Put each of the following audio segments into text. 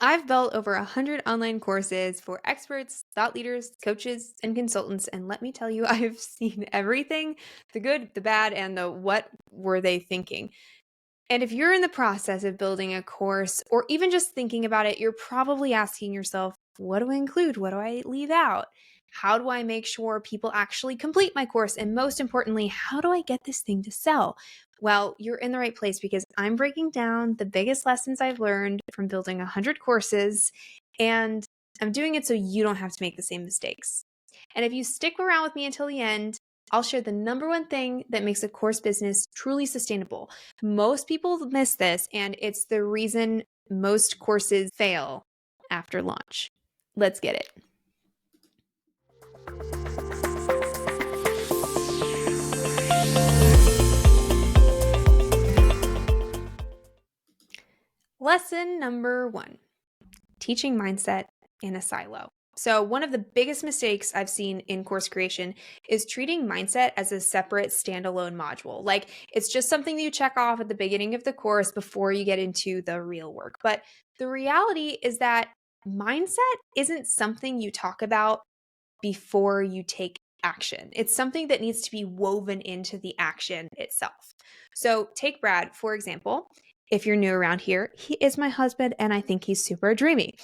I've built over 100 online courses for experts, thought leaders, coaches, and consultants. And let me tell you, I've seen everything, the good, the bad, and the what were they thinking. And if you're in the process of building a course or even just thinking about it, you're probably asking yourself, what do I include? What do I leave out? How do I make sure people actually complete my course? And most importantly, how do I get this thing to sell? Well, you're in the right place because I'm breaking down the biggest lessons I've learned from building 100 courses, and I'm doing it so you don't have to make the same mistakes. And if you stick around with me until the end, I'll share the number one thing that makes a course business truly sustainable. Most people miss this, and it's the reason most courses fail after launch. Let's get it. Lesson number 1, teaching mindset in a silo. So one of the biggest mistakes I've seen in course creation is treating mindset as a separate standalone module. Like it's just something that you check off at the beginning of the course before you get into the real work. But the reality is that mindset isn't something you talk about before you take action. It's something that needs to be woven into the action itself. So take Brad, for example. If you're new around here, he is my husband and I think he's super dreamy.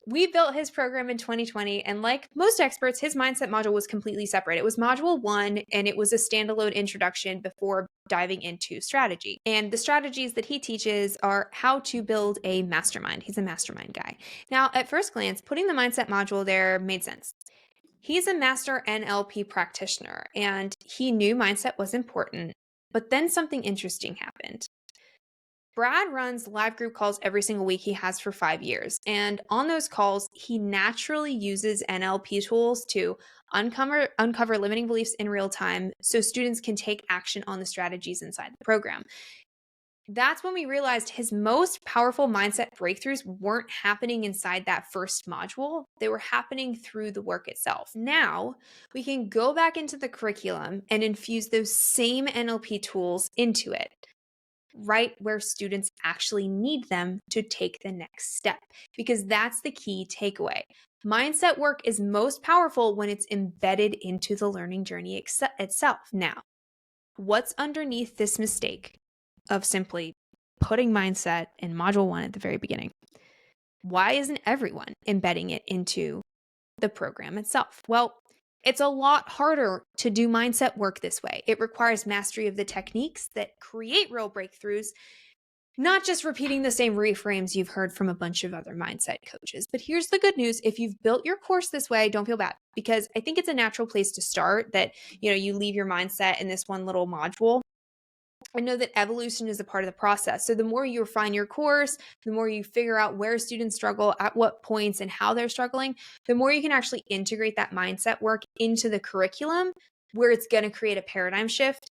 We built his program in 2020, and like most experts, his mindset module was completely separate. It was module 1, and it was a standalone introduction before diving into strategy. And the strategies that he teaches are how to build a mastermind. He's a mastermind guy. Now, at first glance, putting the mindset module there made sense. He's a master NLP practitioner, and he knew mindset was important, but then something interesting happened. Brad runs live group calls every single week. He has for 5 years. And on those calls, he naturally uses NLP tools to uncover limiting beliefs in real time so students can take action on the strategies inside the program. That's when we realized his most powerful mindset breakthroughs weren't happening inside that first module. They were happening through the work itself. Now we can go back into the curriculum and infuse those same NLP tools into it, right where students actually need them to take the next step, because that's the key takeaway. Mindset work is most powerful when it's embedded into the learning journey itself. Now, what's underneath this mistake of simply putting mindset in module 1 at the very beginning? Why isn't everyone embedding it into the program itself? Well, it's a lot harder to do mindset work this way. It requires mastery of the techniques that create real breakthroughs, not just repeating the same reframes you've heard from a bunch of other mindset coaches. But here's the good news. If you've built your course this way, don't feel bad, because I think it's a natural place to start that, you leave your mindset in this one little module. I know that evolution is a part of the process. So the more you refine your course, the more you figure out where students struggle, at what points, and how they're struggling, the more you can actually integrate that mindset work into the curriculum, where it's going to create a paradigm shift,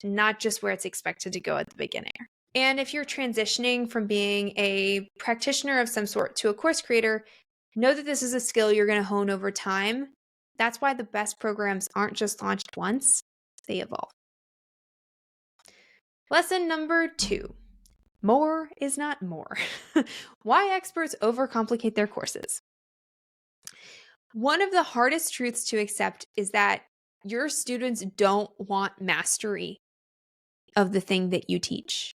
not just where it's expected to go at the beginning. And if you're transitioning from being a practitioner of some sort to a course creator, know that this is a skill you're going to hone over time. That's why the best programs aren't just launched once, they evolve. Lesson number 2, more is not more. Why experts overcomplicate their courses. One of the hardest truths to accept is that your students don't want mastery of the thing that you teach.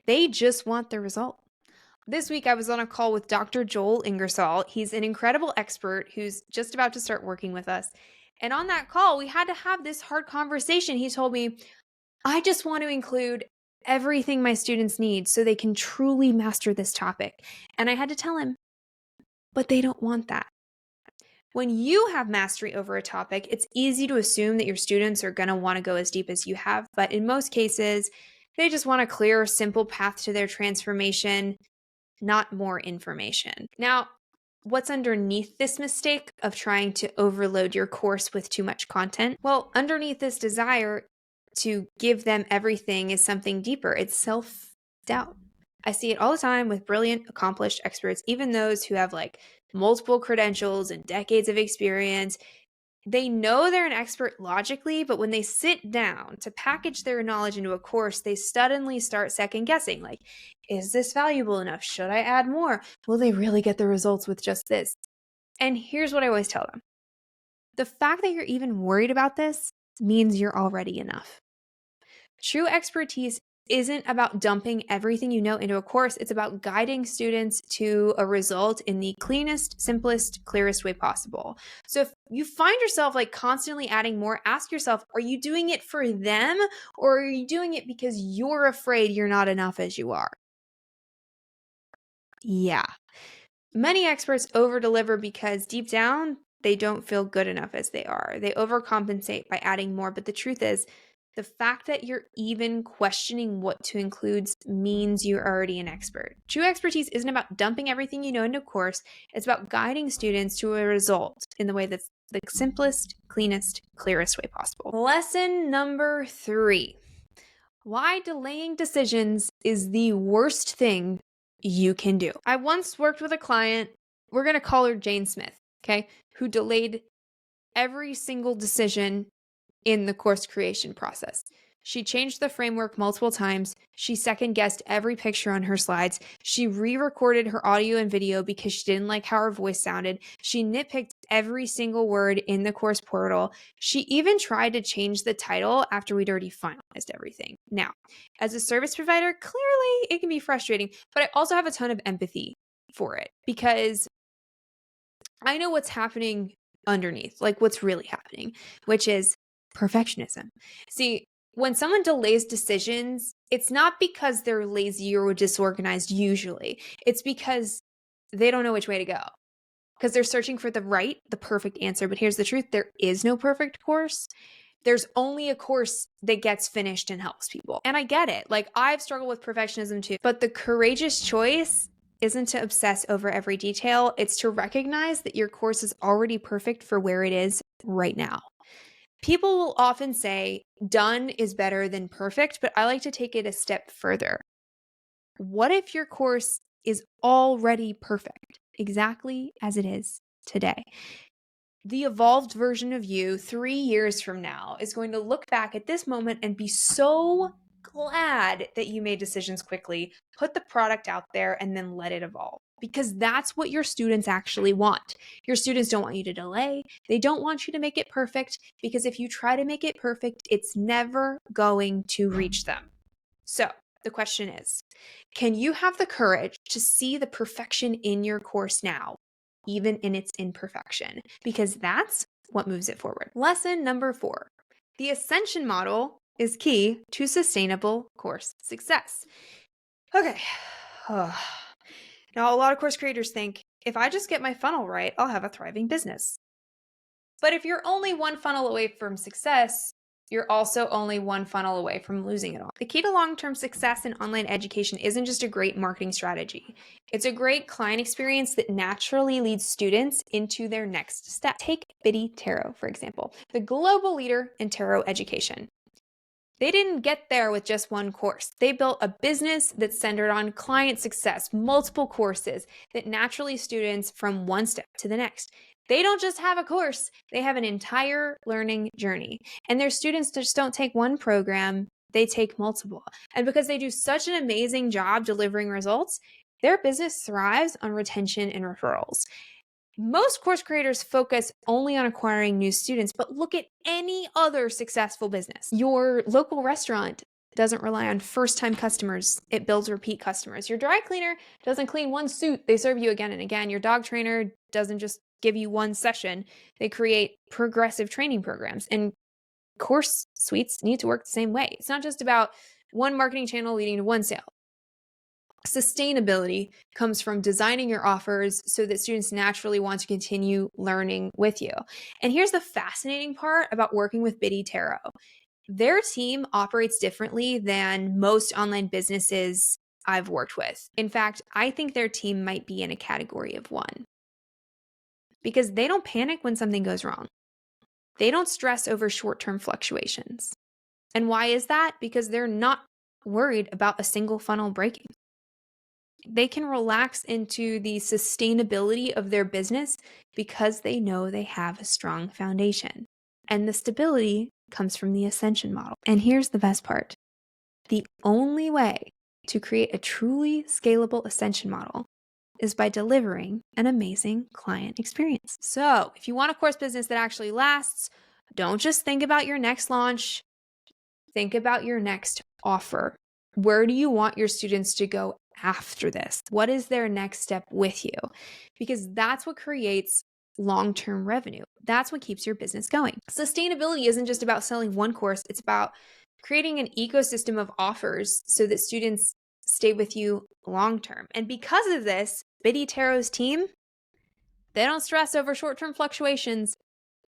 They just want the result. This week, I was on a call with Dr. Joel Ingersoll. He's an incredible expert who's just about to start working with us. And on that call, we had to have this hard conversation. He told me, I just want to include everything my students need so they can truly master this topic. And I had to tell him, but they don't want that. When you have mastery over a topic, it's easy to assume that your students are going to want to go as deep as you have. But in most cases, they just want a clear, simple path to their transformation, not more information. Now, what's underneath this mistake of trying to overload your course with too much content? Well, underneath this desire to give them everything is something deeper. It's self-doubt. I see it all the time with brilliant, accomplished experts, even those who have like multiple credentials and decades of experience. They know they're an expert logically, but when they sit down to package their knowledge into a course, they suddenly start second guessing. Like, is this valuable enough? Should I add more? Will they really get the results with just this? And here's what I always tell them. The fact that you're even worried about this means you're already enough. True expertise isn't about dumping everything you know into a course. It's about guiding students to a result in the cleanest, simplest, clearest way possible. So if you find yourself like constantly adding more, ask yourself, are you doing it for them or are you doing it because you're afraid you're not enough as you are? Yeah. Many experts over-deliver because deep down, they don't feel good enough as they are. They overcompensate by adding more. But the truth is, the fact that you're even questioning what to include means you're already an expert. True expertise isn't about dumping everything you know into a course. It's about guiding students to a result in the way that's the simplest, cleanest, clearest way possible. Lesson number 3. Why delaying decisions is the worst thing you can do. I once worked with a client, we're going to call her Jane Smith, okay, who delayed every single decision in the course creation process. She changed the framework multiple times. She second guessed every picture on her slides. She re-recorded her audio and video because she didn't like how her voice sounded. She nitpicked every single word in the course portal. She even tried to change the title after we'd already finalized everything. Now, as a service provider, clearly it can be frustrating, but I also have a ton of empathy for it because I know what's happening underneath, like what's really happening, which is perfectionism. See, when someone delays decisions, it's not because they're lazy or disorganized usually. It's because they don't know which way to go. Because they're searching for the perfect answer. But here's the truth, there is no perfect course. There's only a course that gets finished and helps people. And I get it. Like I've struggled with perfectionism too. But the courageous choice isn't to obsess over every detail. It's to recognize that your course is already perfect for where it is right now. People will often say done is better than perfect, but I like to take it a step further. What if your course is already perfect, exactly as it is today? The evolved version of you 3 years from now is going to look back at this moment and be so glad that you made decisions quickly, put the product out there, and then let it evolve. Because that's what your students actually want. Your students don't want you to delay. They don't want you to make it perfect because if you try to make it perfect, it's never going to reach them. So the question is, can you have the courage to see the perfection in your course now, even in its imperfection? Because that's what moves it forward. Lesson number 4. The ascension model is key to sustainable course success. Okay. Now, a lot of course creators think, if I just get my funnel right, I'll have a thriving business. But if you're only one funnel away from success, you're also only one funnel away from losing it all. The key to long-term success in online education isn't just a great marketing strategy. It's a great client experience that naturally leads students into their next step. Take Biddy Tarot, for example, the global leader in tarot education. They didn't get there with just one course. They built a business that's centered on client success, multiple courses that naturally students from one step to the next. They don't just have a course, they have an entire learning journey. And their students just don't take one program, they take multiple. And because they do such an amazing job delivering results, their business thrives on retention and referrals. Most course creators focus only on acquiring new students, but look at any other successful business. Your local restaurant doesn't rely on first-time customers. It builds repeat customers. Your dry cleaner doesn't clean one suit. They serve you again and again. Your dog trainer doesn't just give you one session. They create progressive training programs. And course suites need to work the same way. It's not just about one marketing channel leading to one sale. Sustainability comes from designing your offers so that students naturally want to continue learning with you. And here's the fascinating part about working with Biddy Tarot. Their team operates differently than most online businesses I've worked with. In fact, I think their team might be in a category of one because they don't panic when something goes wrong. They don't stress over short-term fluctuations. And why is that? Because they're not worried about a single funnel breaking. They can relax into the sustainability of their business because they know they have a strong foundation. And the stability comes from the ascension model. And here's the best part. The only way to create a truly scalable ascension model is by delivering an amazing client experience. So, if you want a course business that actually lasts, don't just think about your next launch, think about your next offer. Where do you want your students to go after this? What is their next step with you? Because that's what creates long-term revenue. That's what keeps your business going. Sustainability isn't just about selling one course, it's about creating an ecosystem of offers so that students stay with you long-term. And because of this, Biddy Tarot's team, they don't stress over short-term fluctuations.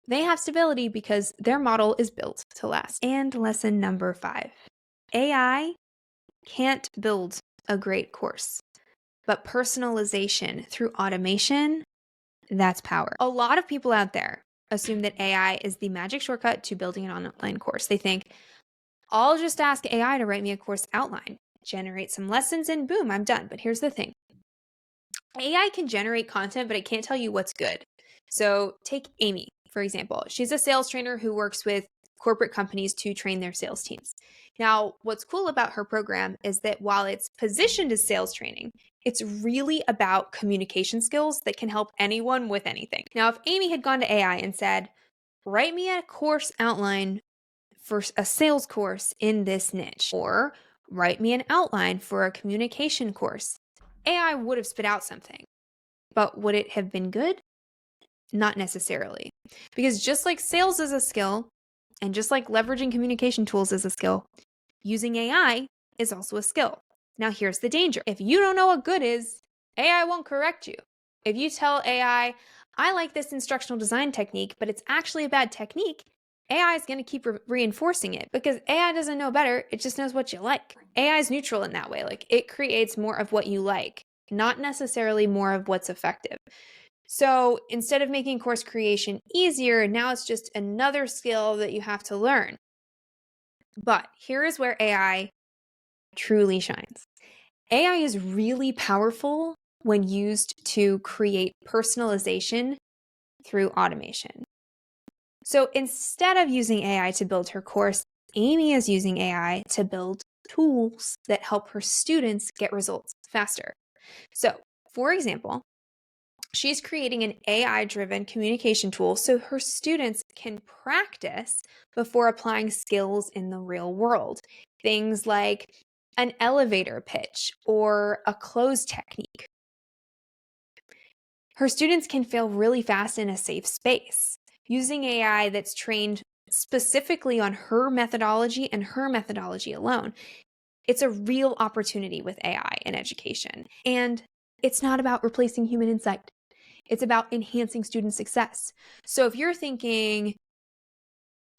They have stability because their model is built to last. And lesson number 5, AI can't build a great course, but personalization through automation, that's power. A lot of people out there assume that AI is the magic shortcut to building an online course. They think, I'll just ask AI to write me a course outline, generate some lessons, and boom, I'm done. But here's the thing. AI can generate content, but it can't tell you what's good. So take Amy, for example. She's a sales trainer who works with corporate companies to train their sales teams. Now, what's cool about her program is that while it's positioned as sales training, it's really about communication skills that can help anyone with anything. Now, if Amy had gone to AI and said, write me a course outline for a sales course in this niche, or write me an outline for a communication course, AI would have spit out something. But would it have been good? Not necessarily. Because just like sales is a skill, and just like leveraging communication tools is a skill, using AI is also a skill. Now, here's the danger. If you don't know what good is, AI won't correct you. If you tell AI, I like this instructional design technique, but it's actually a bad technique, AI is going to keep reinforcing it because AI doesn't know better. It just knows what you like. AI is neutral in that way. Like, it creates more of what you like, not necessarily more of what's effective. So instead of making course creation easier, now it's just another skill that you have to learn. But here is where AI truly shines. AI is really powerful when used to create personalization through automation. So instead of using AI to build her course, Amy is using AI to build tools that help her students get results faster. So, for example, she's creating an AI-driven communication tool so her students can practice before applying skills in the real world. Things like an elevator pitch or a close technique. Her students can fail really fast in a safe space using AI that's trained specifically on her methodology and her methodology alone. It's a real opportunity with AI in education. And it's not about replacing human insight. It's about enhancing student success. So if you're thinking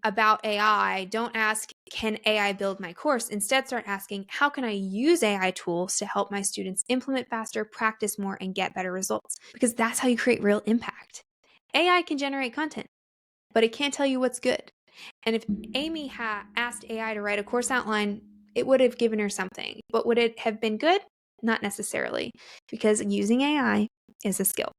about AI, don't ask, can AI build my course? Instead, start asking, how can I use AI tools to help my students implement faster, practice more, and get better results? Because that's how you create real impact. AI can generate content, but it can't tell you what's good. And if Amy had asked AI to write a course outline, it would have given her something. But would it have been good? Not necessarily, because using AI is a skill.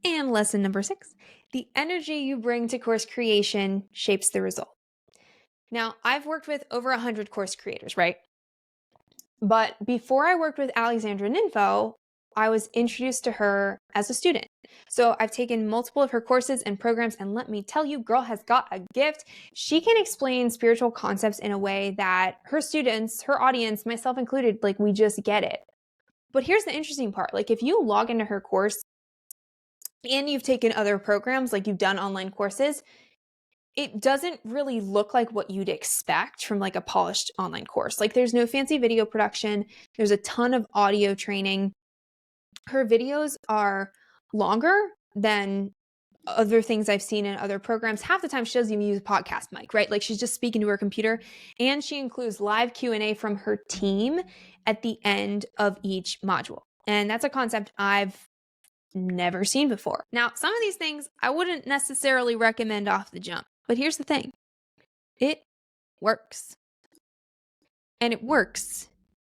And lesson number 6, the energy you bring to course creation shapes the result. Now, I've worked with over 100 course creators, right? But before I worked with Alexandra Ninfo, I was introduced to her as a student. So I've taken multiple of her courses and programs, and let me tell you, girl has got a gift. She can explain spiritual concepts in a way that her students, her audience, myself included, like, we just get it. But here's the interesting part. Like, if you log into her course and you've taken other programs, like you've done online courses, it doesn't really look like what you'd expect from like a polished online course. Like, there's no fancy video production. There's a ton of audio training. Her videos are longer than other things I've seen in other programs. Half the time she doesn't even use a podcast mic, right? Like, she's just speaking to her computer, and she includes live Q&A from her team at the end of each module. And that's a concept I've never seen before. Now, some of these things I wouldn't necessarily recommend off the jump, but here's the thing. It works. And it works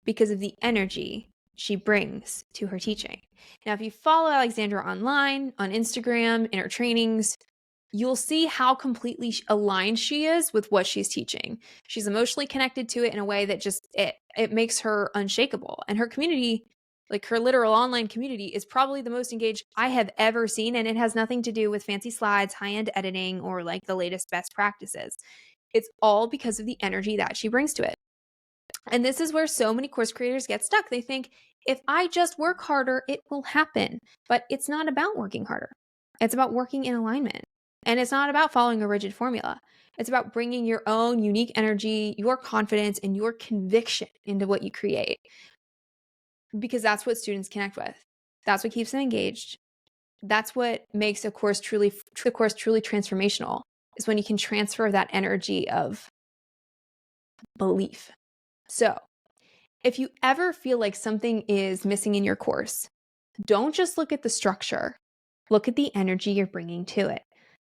because of the energy she brings to her teaching. Now, if you follow Alexandra online, on Instagram, in her trainings, you'll see how completely aligned she is with what she's teaching. She's emotionally connected to it in a way that just it makes her unshakable. And her community, like her literal online community, is probably the most engaged I have ever seen. And it has nothing to do with fancy slides, high-end editing, or like the latest best practices. It's all because of the energy that she brings to it. And this is where so many course creators get stuck. They think, if I just work harder, it will happen. But it's not about working harder. It's about working in alignment. And it's not about following a rigid formula. It's about bringing your own unique energy, your confidence, and your conviction into what you create. Because that's what students connect with. That's what keeps them engaged. That's what makes a course truly transformational, is when you can transfer that energy of belief. So, if you ever feel like something is missing in your course, don't just look at the structure. Look at the energy you're bringing to it,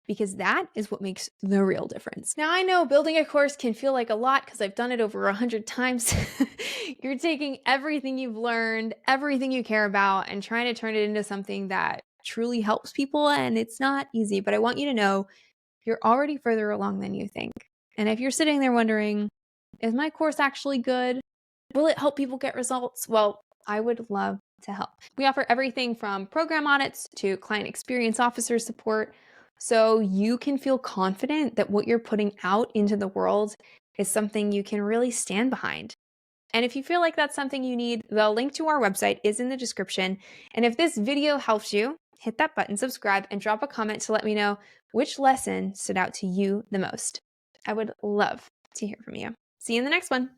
because that is what makes the real difference. Now, I know building a course can feel like a lot because I've done it over 100 times. You're taking everything you've learned, everything you care about, and trying to turn it into something that truly helps people, and it's not easy, but I want you to know you're already further along than you think. And if you're sitting there wondering, is my course actually good? Will it help people get results? Well, I would love to help. We offer everything from program audits to client experience officer support, so you can feel confident that what you're putting out into the world is something you can really stand behind. And if you feel like that's something you need, the link to our website is in the description. And if this video helps you, hit that button, subscribe, and drop a comment to let me know which lesson stood out to you the most. I would love to hear from you. See you in the next one.